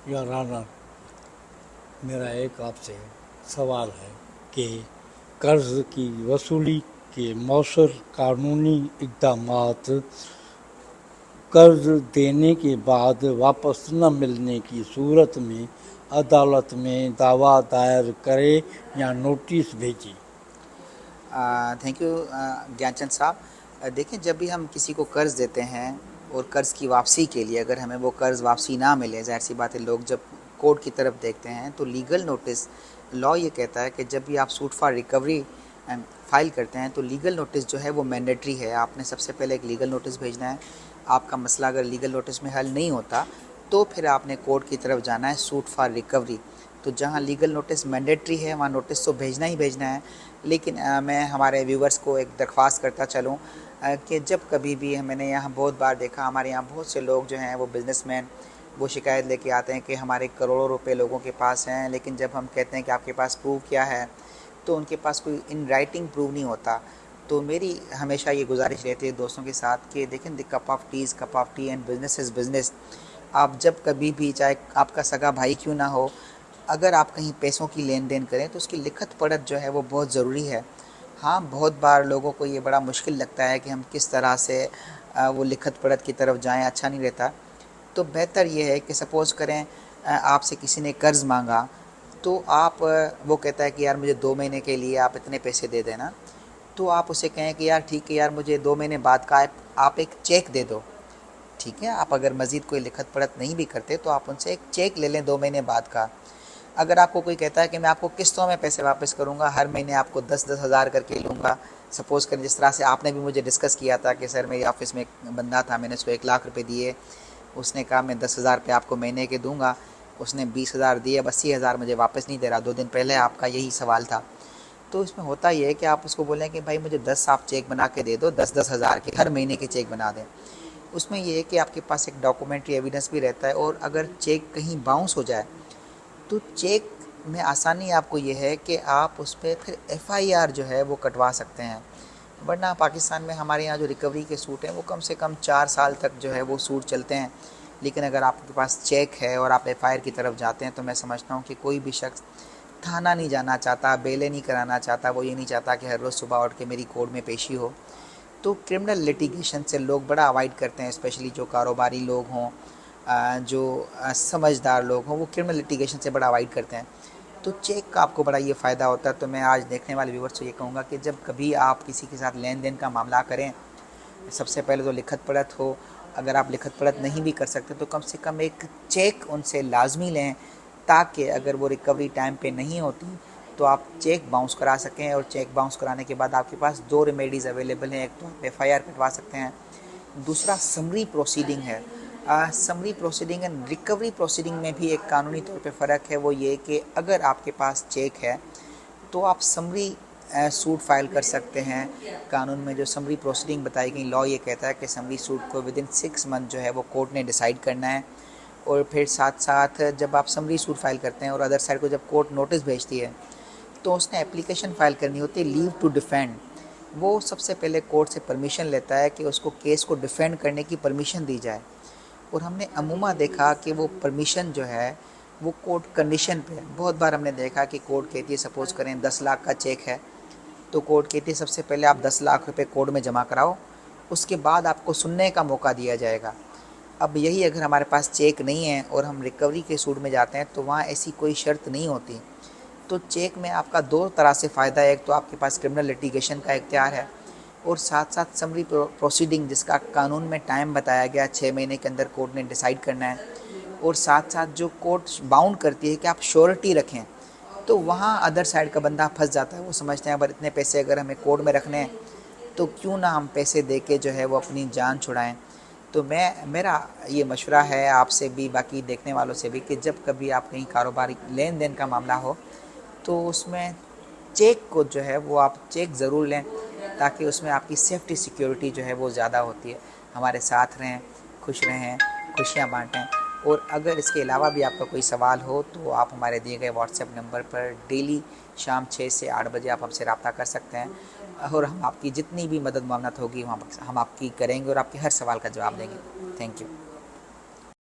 या राना, मेरा एक आपसे सवाल है कि कर्ज की वसूली के मौसर कानूनी इक़दामात, कर्ज देने के बाद वापस न मिलने की सूरत में अदालत में दावा दायर करे या नोटिस भेजे। थैंक यू ज्ञानचंद साहब। देखिए, जब भी हम किसी को कर्ज़ देते हैं और कर्ज़ की वापसी के लिए अगर हमें वो कर्ज़ वापसी ना मिले, ज़ाहिर सी बात है लोग जब कोर्ट की तरफ देखते हैं तो लीगल नोटिस, लॉ ये कहता है कि जब भी आप सूट फॉर रिकवरी फाइल करते हैं तो लीगल नोटिस जो है वो मैंडेटरी है। आपने सबसे पहले एक लीगल नोटिस भेजना है। आपका मसला अगर लीगल नोटिस में हल नहीं होता तो फिर आपने कोर्ट की तरफ जाना है सूट फॉर रिकवरी। तो जहाँ लीगल नोटिस मैंडेटरी है वहाँ नोटिस तो भेजना ही भेजना है। लेकिन मैं हमारे व्यूवर्स को एक दरख्वास्त करता चलूँ कि जब कभी भी मैंने यहाँ बहुत बार देखा, हमारे यहाँ बहुत से लोग जो हैं वो बिज़नेसमैन वो शिकायत लेके आते हैं कि हमारे करोड़ों रुपए लोगों के पास हैं, लेकिन जब हम कहते हैं कि आपके पास प्रूफ क्या है तो उनके पास कोई इन राइटिंग प्रूफ नहीं होता। तो मेरी हमेशा ये गुजारिश रहती है दोस्तों के साथ कि देखें, the cup of T is cup of T and business is business. आप जब कभी भी, चाहे आपका सगा भाई क्यों ना हो, अगर आप कहीं पैसों की लेन देन करें तो उसकी लिखत पढ़त जो है वो बहुत ज़रूरी है। हाँ, बहुत बार लोगों को ये बड़ा मुश्किल लगता है कि हम किस तरह से वो लिखत पढ़त की तरफ जाएं, अच्छा नहीं रहता। तो बेहतर ये है कि सपोज़ करें आपसे किसी ने कर्ज़ मांगा तो आप वो कहता है कि यार मुझे 2 महीने के लिए आप इतने पैसे दे देना, तो आप उसे कहें कि यार ठीक है यार, मुझे 2 महीने बाद का आप एक चेक दे दो। ठीक है, आप अगर मज़ीद कोई लिखत पढ़त नहीं भी करते तो आप उनसे एक चेक ले लें 2 महीने बाद का। अगर आपको कोई कहता है कि मैं आपको किस्तों में पैसे वापस करूंगा, हर महीने आपको 10-10 हज़ार करके लूँगा, सपोज़ करें जिस तरह से आपने भी मुझे डिस्कस किया था कि सर मेरे ऑफिस में एक बंदा था, मैंने उसको 1 लाख रुपए दिए, उसने कहा मैं 10,000 रुपये आपको महीने के दूंगा, उसने 20,000 दिए, अब 80,000 मुझे वापस नहीं दे रहा। 2 दिन पहले आपका यही सवाल था। तो इसमें होता ये है कि आप उसको बोलें कि भाई मुझे 10 आप चेक बना के दे दो, 10-10 हज़ार के हर महीने के चेक बना दें। उसमें ये है कि आपके पास एक डॉक्यूमेंट्री एविडेंस भी रहता है, और अगर चेक कहीं बाउंस हो जाए तो चेक में आसानी आपको ये है कि आप उस पर फिर एफआईआर जो है वो कटवा सकते हैं। वरना पाकिस्तान में हमारे यहाँ जो रिकवरी के सूट हैं वो कम से कम 4 साल तक जो है वो सूट चलते हैं। लेकिन अगर आपके पास चेक है और आप एफआईआर की तरफ जाते हैं तो मैं समझता हूँ कि कोई भी शख्स थाना नहीं जाना चाहता, बेले नहीं कराना चाहता, वो ये नहीं चाहता कि हर रोज़ सुबह उठ के मेरी कोर्ट में पेशी हो। तो क्रिमिनल लिटिगेशन से लोग बड़ा अवॉइड करते हैं, स्पेशली जो कारोबारी लोग हों, जो समझदार लोग हों, वो क्रिमिनल लिटिगेशन से बड़ा अवॉइड करते हैं। तो चेक का आपको बड़ा ये फ़ायदा होता है। तो मैं आज देखने वाले व्यूवर्स से ये कहूँगा कि जब कभी आप किसी के साथ लेन देन का मामला करें, सबसे पहले तो लिखत पढ़त हो। अगर आप लिखत पढ़त नहीं भी कर सकते तो कम से कम एक चेक उनसे लाजमी लें, ताकि अगर वो रिकवरी टाइम पे नहीं होती तो आप चेक बाउंस करा सकें। और चेक बाउंस कराने के बाद आपके पास 2 रेमेडीज़ अवेलेबल हैं। एक तो आप एफआईआर कटवा सकते हैं, दूसरा समरी प्रोसीडिंग है। Summary proceeding and recovery proceeding में भी एक कानूनी तौर पे फ़र्क है। वो ये कि अगर आपके पास चेक है तो आप समरी सूट फाइल कर सकते हैं। कानून में जो समरी प्रोसीडिंग बताई गई, लॉ ये कहता है कि समरी सूट को विदिन 6 मंथ जो है वो कोर्ट ने डिसाइड करना है। और फिर साथ साथ जब आप समरी सूट फाइल करते हैं और अदर साइड को जब कोर्ट नोटिस भेजती है तो उसने एप्लीकेशन फ़ाइल करनी होती है लीव टू डिफेंड। वो सबसे पहले कोर्ट से परमिशन लेता है कि उसको केस को डिफेंड करने की परमिशन दी जाए। और हमने अमूमा देखा कि वो परमिशन जो है वो कोर्ट कंडीशन पे है। बहुत बार हमने देखा कि कोर्ट कहती है, सपोज़ करें 10 लाख का चेक है तो कोर्ट कहती है सबसे पहले आप 10 लाख रुपए कोर्ट में जमा कराओ, उसके बाद आपको सुनने का मौका दिया जाएगा। अब यही अगर हमारे पास चेक नहीं है और हम रिकवरी के सूट में जाते हैं तो वहाँ ऐसी कोई शर्त नहीं होती। तो चेक में आपका 2 तरह से फ़ायदा है। एक तो आपके पास क्रिमिनल लिटिगेशन का इख्तियार है, और साथ साथ समरी प्रोसीडिंग जिसका कानून में टाइम बताया गया 6 महीने के अंदर कोर्ट ने डिसाइड करना है। और साथ साथ जो कोर्ट बाउंड करती है कि आप श्योरिटी रखें, तो वहाँ अदर साइड का बंदा फंस जाता है। वो समझते हैं अगर इतने पैसे अगर हमें कोर्ट में रखने हैं तो क्यों ना हम पैसे दे के जो है वो अपनी जान छुड़ाएं। तो मेरा ये मशवरा है आपसे भी, बाकी देखने वालों से भी, कि जब कभी आप कहीं कारोबारी लेन देन का मामला हो तो उसमें चेक को जो है वो आप चेक ज़रूर लें, ताकि उसमें आपकी सेफ्टी सिक्योरिटी जो है वो ज़्यादा होती है। हमारे साथ रहें, खुश रहें, खुशियाँ बाँटें। और अगर इसके अलावा भी आपका कोई सवाल हो तो आप हमारे दिए गए व्हाट्सएप नंबर पर डेली शाम 6 से 8 बजे आप हमसे रब्ता कर सकते हैं, और हम आपकी जितनी भी मदद मामलत होगी हम आपकी करेंगे और आपके हर सवाल का जवाब देंगे। Thank you.